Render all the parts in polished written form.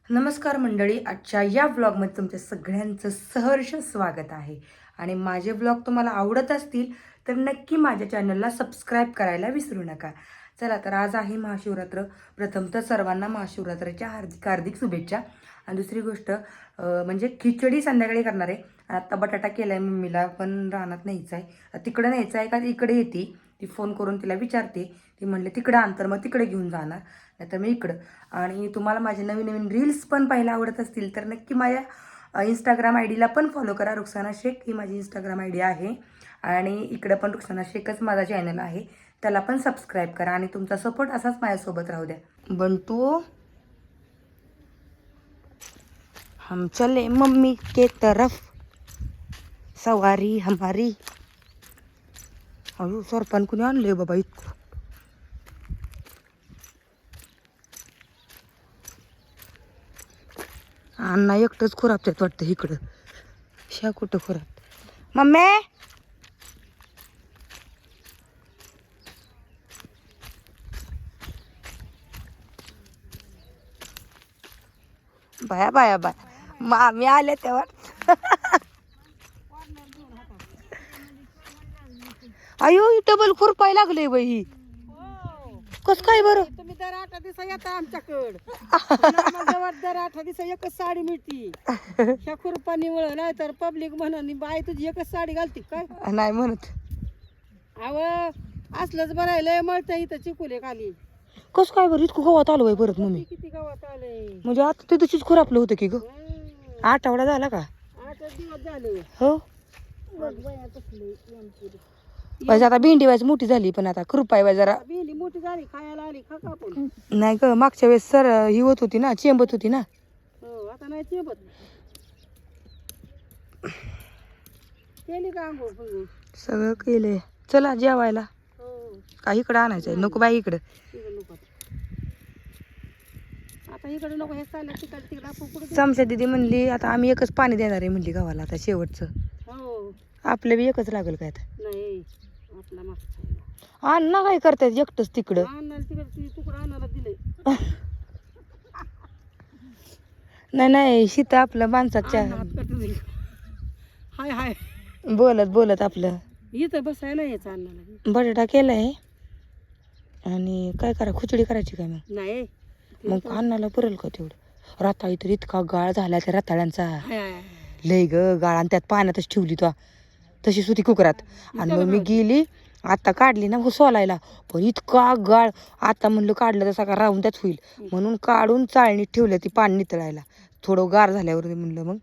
नमस्कार मंडळी, आजच्या या व्लॉगमध्ये तुमच्या सगळ्यांचं सहर्ष स्वागत आहे. आणि माझे व्लॉग तुम्हाला आवडत असतील तर नक्की माझ्या चॅनलला सबस्क्राईब करायला विसरू नका. चला तर आज आहे महाशिवरात्र. प्रथम तर सर्वांना महाशिवरात्राच्या हार्दिक हार्दिक शुभेच्छा. आणि दुसरी गोष्ट म्हणजे खिचडी संध्याकाळी करणार आहे. आता बटाटा केला आहे मम्मीला, पण रानात न्यायचा आहे. तिकडे न्यायचा आहे का इकडे येते ती, फोन करून तिला विचारते. ती म्हणले तिकडं आण, तर मग तिकडे घेऊन जाणार, नाहीतर मी इकडं. आणि तुम्हाला माझे नवीन नवीन रील्स पण पाहायला आवडत असतील तर नक्की माझ्या इंस्टाग्राम आय डीला पण फॉलो करा. रुखसाना शेख ही माझी इंस्टाग्राम आय डी आहे. आणि इकडं पण रुखसाना शेखच माझा चॅनल आहे, त्याला पण सबस्क्राईब करा. आणि तुमचा सपोर्ट असाच माझ्यासोबत राहू द्या. बंटू, हम चले मम्मी के तरफ, सवारी हमारी. अयो सरपण कुणी आणले बाबा इतकं. अण्णा एकटंच खुरापतात वाटतं इकडं. शा कुठं खुराप मम्मी. बाया बाया बाया मामी आल्या तेव्हा. अयो डबल खुरपाय लागले बाई ही. कस काय बरं? तुम्ही दर 8 दिवस येता आमच्याकडं. दर 8 दिवस एकच साडी मिळती. ह्या खुरपानीमुळं नाही तर पब्लिक म्हणून बाई तुझी एकच साडी घालती काय? नाही म्हणत. अव असलंच बरं लय मळत इथं चिकुले खाली. कस काय बरं इतकं गवत आलं बाई परत मम्मी? किती गावात आले. म्हणजे आता ते तशीच खुरापलं होतं की ग. आठवडा झाला का? 8 दिवस झाले. हो पाहिजे. आता भेंडी व्हायची मोठी झाली, पण आता खुरपाय व्हाय जरा. भेंडी मोठी झाली खायला आली खा कापून. नाही ग, मागच्या वेळेस सर ही होत होती ना, चेंबत होती ना. हो आता नाही चिबत. केली का आंघोळ बिंघोळ? सगळं केलंय. चला जेवायला. हो का इकडं आणायचंय? नको बाई इकडं. तिकडं नको आता इकडे नको हे चाललं तिकडे तिकडे आपण कुठे समशा दिदी म्हणली आता आम्ही एकच पाणी देणार आहे म्हणली गावाला, आता शेवटचं. हो आपलं बी एकच लागल काय आता. नाही आपला मागचा अण्णा काय करतायत एकटंच तिकडं? आणायला तिकडे तुकडा आणायला दिले. नाही नाही, शीता आपलं माणसाच्या हाय हाय बोलत बोलत आपलं. इथं बसायला यायचं अन्नाला. बटाटा केलाय आणि काय करा, खिचडी करायची काय मग? नाही मग अन्नाला पुरेल का तेवढं? रताळी तर इतका गाळ झाला त्या रताळ्यांचा. हाय हाय लय ग गाळ, आणि त्यात पाण्यातच ठेवली तो तशीच होती कुकरात. आणि मग मी गेली आता काढली ना सोलायला, पण इतका गाळ. आता म्हणलं काढलं तसा का राहून त्यात होईल म्हणून काढून चाळणीत ठेवलं ती पाणी नितळायला. थोडं गार झाल्यावर म्हणलं मग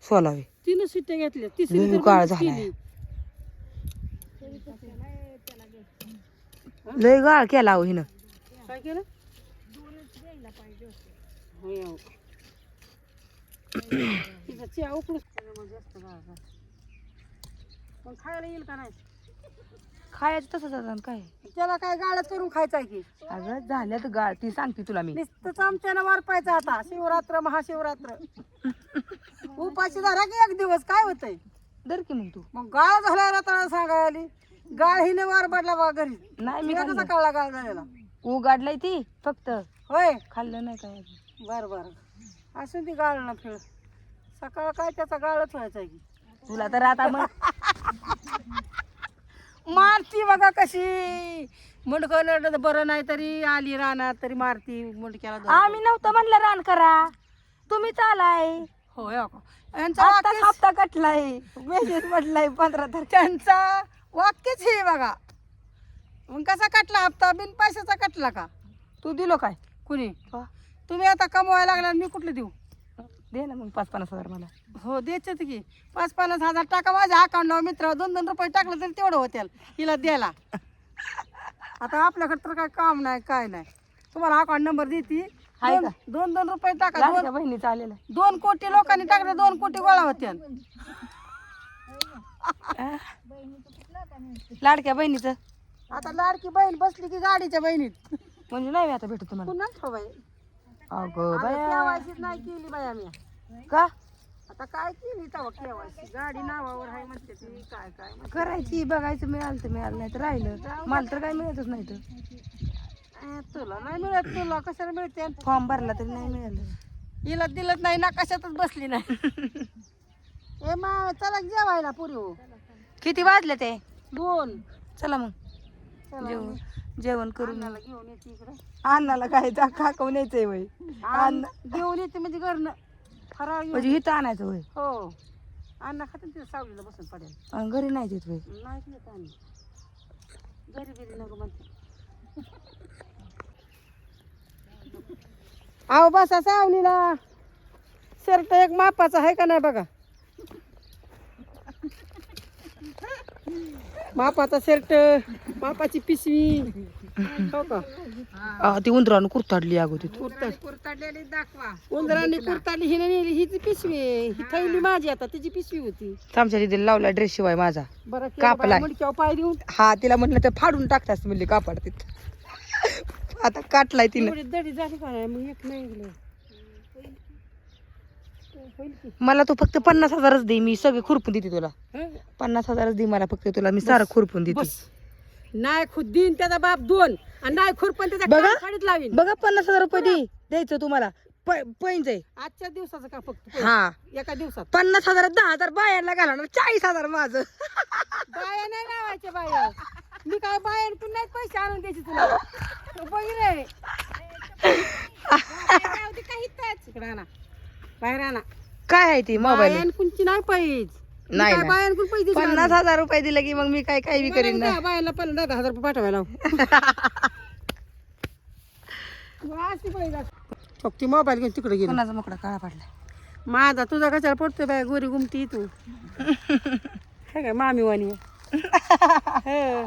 सोलावे. 3 शिट्ट्या घेतल्या. लय तिसरी गाळ झालाय. लय गाळ केला हो हिनं. काय केलं? हो. तिचा चहा उकडूस जास्त गाळ. पण खायला येईल का नाही? खायचं तसंच आता काय. त्याला काय गाळच करून खायचं आहे की? अगं झाल्यात गाळ, ती सांगते तुला मी. नुसतंच आमच्यानं वारपायचं आता. शिवरात्र महाशिवरात्र उपाशी धरा की एक दिवस काय होतंय? दर की मग तू. मग गाळ झाला रताळा सांगायला आली. गाळ हिने वार पडला बा घरी. नाही मी तिला कसा कळला गाळ झालेला? उगाडलाय ती फक्त, होय खाल्लं नाही काय अजून. बर बर असून ती गाळ ना खेळ. सकाळ काय त्याचा गाळच व्हायचा आहे की. तुला तर आता मग मारती बघा कशी. मुंडकं बरं नाही तरी आली रानात तरी मारती मुंडक्याला धरून. आम्ही नव्हतं म्हणलं रान करा, तुम्हीच आलाय. होय अगं. यांचं आता वाक्यच- हप्ता कटलाय, मेसेज म्हटलाय 15 तारखेला. त्यांचा वाक्यच हे बघा. मग कसा कटला हप्ता? बिन पैशाचा कटला का? तू दिलो काय? कुणी? हा. तुम्ही आता कमवायला लागला मी कुठलं देऊ? दे ना मग 5-50 हजार मला. हो द्यायचं की. 5-50 हजार टाका माझ्या अकाउंटला. मित्र 2-2 रुपये टाकलं तरी तेवढं होत्याल हिला द्यायला. आता आपल्याकडे तर काय काम नाही काय नाही. तुम्हाला अकाउंट नंबर देते. आहे का? 2-2 रुपये टाका. लाडक्या बहिणीचं आलेलं 2 कोटी लोकांनी टाकलं 2 कोटी गोळा होत्या. लाडक्या बहिणीचं आता लाडकी बहीण बसली की गाडीच्या बहिणीत. म्हणजे नाही आता भेटत तुम्हाला. पुन्हा ठेवाय. अगं बाया, केवायसी नाही केली बाया मी. का आता काय केली तेव्हा केवायसी? गाडी नावावर आहे म्हणते ती. काय काय म्हणते. करायची? बघायचं मिळालं तर मिळालं, नाही तर राहिलं. मला तर काय मिळतच नाही तर. तुला नाही मिळत. तुला कशाला मिळते? फॉर्म भरला तरी नाही मिळालं. हिला दिलंच नाही ना कशातच बसली नाही. ए मा चला जेवायला पुरी हो. किती वाजले ते? 2. चला मग चला जेवण करून अन्नाला घेऊन येते इकडे. अन्नाला काय खाकवून यायचंय वय? घेऊन येते म्हणजे घरनं फराळ घेऊन. म्हणजे इथं आणायचं वय? हो अण्णा खाते तिथे सावलीला बसून पडेल. घरी नाही देत वय? नाही येत आम्ही घरी बिरी नको म्हणते. अहो बसा सावलीला. शर्ट एक मापाचा आहे का नाही बघा. मापाचा शर्ट मापाची पिशवी हो का. ती उंदरानं कुरताडली अगो तिथं. कुरताडलेली दाखवा. उंदरांनी कुरताडली हिने नेली. हीची पिशवी आहे. ही थैली माझी आता तिची पिशवी होती. आमच्या तिथे लावला ड्रेस शिवाय माझा बरं कापलाय. मुडक्यावर पाय देऊन हा तिला म्हटलं तर फाडून टाकतास म्हणली कापड तिथं. आता काटलाय तिने. एवढी दडी झाली का नाही मग एक नाही गेलं. होईल की. मला तू फक्त 50,000च दे, मी सगळे खुरपून देते तुला. हं? 50,000च दे मला फक्त, तुला मी सारं खुरपून देते. बस नाही खुद देईन त्याचा बाप 2 आणि नाही खुरपण त्याचा बघा. खाडीत लावीन. बघा 50,000 रुपये दे द्यायचं तुम्हाला. पैंच आहे. आजच्या दिवसाचं का फक्त हा एका दिवसात. 50,000 10,000 बायांना घालणार, 40,000 माझं. बाया नाही लावायच्या बाया. मी काय बायान पण नाही पैसे आणून द्यायचे तुला. बघ रे काही इकडे आणा बाहेर आणा. काय आहे ती मोबाईल? बायान कुंची नाही पैसे. नाही काय ना. बायान कुण पैसे द्यायचे? 50,000 रुपये दिले की मग मी काय काय बी करीन ना. बायाला 10,000 रुपये पाठवायला लाव. फक्त मोबाईल घेऊन तिकडे गेलो. कोणाचा मोकळा काळा पडला? माझा तुझा कशाला पडतोय बाय गोरी गुमती तू. हे काय मामी वाणी हे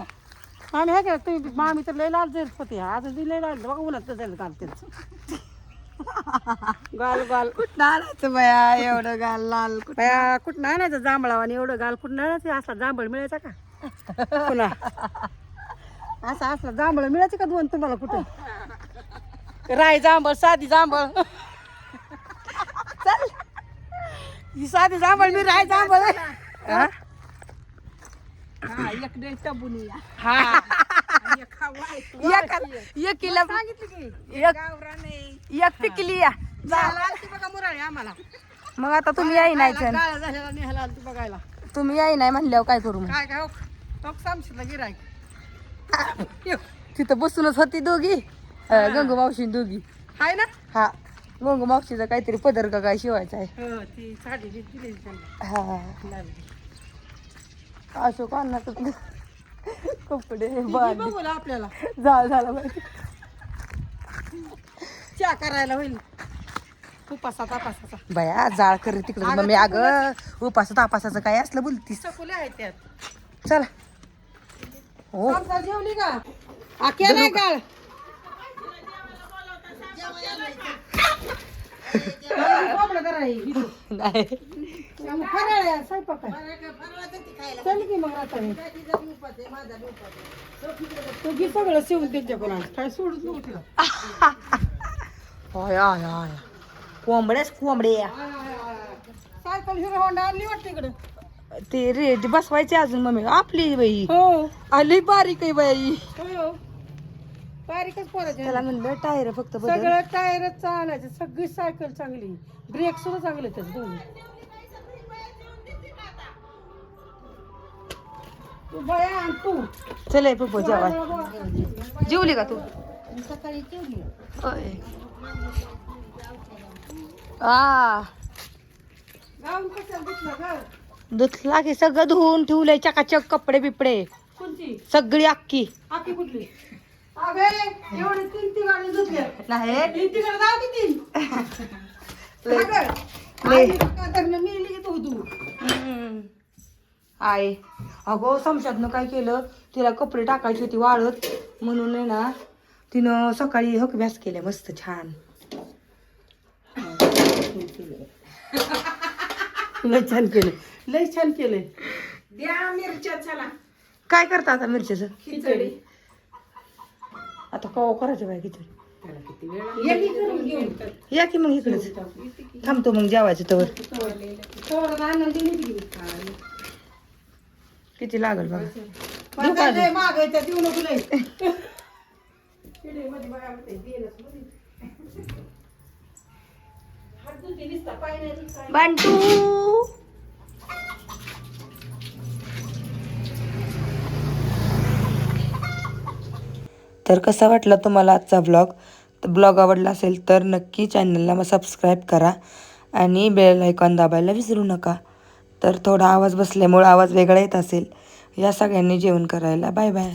मामी हे काय तुम्ही मामी तर लय लाल जर होते. आज लय लाल बघा उन्हात जायला चालते. गाल गाल कुठं आणायचं बाया एवढं गाल लाल? बाया कुठं आणायचं जांभळा आणि एवढं गाल कुठं आणायचं? असला जांभळ मिळायचा का पुन्हा? असा असला जांभळ मिळायचं का 2 तुम्हाला कुठं? राय जांभळ साधी जांभळ. चल ही साधी जांभळ मी राय जांभळ. हा? एक डे टबून या. हा. एकीला सांगितलं की एक पिकली या. झाला ती बघा मुराळे आम्हाला. मग आता तुम्ही याय नाही सण. गाळा झालेला निघाला आलती बघायला. तुम्ही याय नाही म्हणल्यावर काय करू मग? काय काय तो सामशीला गिरायक. तिथं बसूनच होती दोघी, गंगू मावशी दोघी. हाय ना. हा गंगू मावशीचा काहीतरी पदर का काय शिवायचा आहे. हो ती साडी दिली त्यांना. हा लागली. अशोक अण्णा कपडे ती बांध बघू ना आपल्याला झाला माहिती. चहा करायला होईल. उपासा तापासाचा बया जाळ कर तिकडे. मग मी अगं उपास तापासाचं काय असलं बोलतीस. चकुले आहेत त्यात. चला. हो समजा जेवली का? आख्या नाही गाळ. कोंबडं करायची. नाही फराळ आहे, स्वयंपाक आहे. चल की मग आता हे. तू घे सगळं शिवून त्यांच्याकडून. काय सोडूच नको तिला. होय होय होय कोंबड्याच कोंबड्या. सायकल हिरो होंडा आणली वाटते इकडं. ते रे ते बसवायचे अजून मम्मी आपली बाई. हो आली बारीक आहे बाई. हो बारीकच पोरायचे. त्याला म्हणलं टायर फक्त बदल. सगळं टायरच चालायचं. सगळी सायकल चांगली. ब्रेक सुद्धा चांगले त्याचे दोन्ही. तू बया आण तू. चल पप्पू जेवाय. जेवली का तू? सकाळी जेवली. होय. आ गाऊन कशाला दिसला ग? धुतला की सगळं धुवून ठेवलंय चकाचक कपडे बिपडे कोणची? सगळी अख्खी. आखी कुठली? अबे एवढे 3 गाडी धुतले. नाही तिकडे जाऊ की 3. मेली की तू. आहे अगो समशातनं काय केलं, तिला कपडे टाकायची होती वाळत म्हणून आहे ना तिनं सकाळी हकभ्यास केल्या मस्त छान. लय छान केलं. लय छान केलंय. द्या मिरच्या चला. काय करता आता मिरच्याचं? खिचडी. आता कवा करायचं बाय खिचडी? किती वेळ या की करून घेऊन. या की मग इकडेच थांबतो मग जेवायचं तवर. थोडं आणून दिली की. किती लागल बघा. मला लय महाग आहे, त्यात येऊ नको लय. किडे मध्ये बघा होते, देणंच मध्ये. बंटू तर कसा वाटला तुम्हाला आजचा ब्लॉग? तर ब्लॉग आवडला असेल तर नक्की चॅनलला मग सबस्क्राईब करा आणि बेल आयकॉन दाबायला विसरू नका. तर थोडा आवाज बसल्यामुळे आवाज वेगळा येत असेल. या सगळ्यांनी जेवण करायला. Bye bye.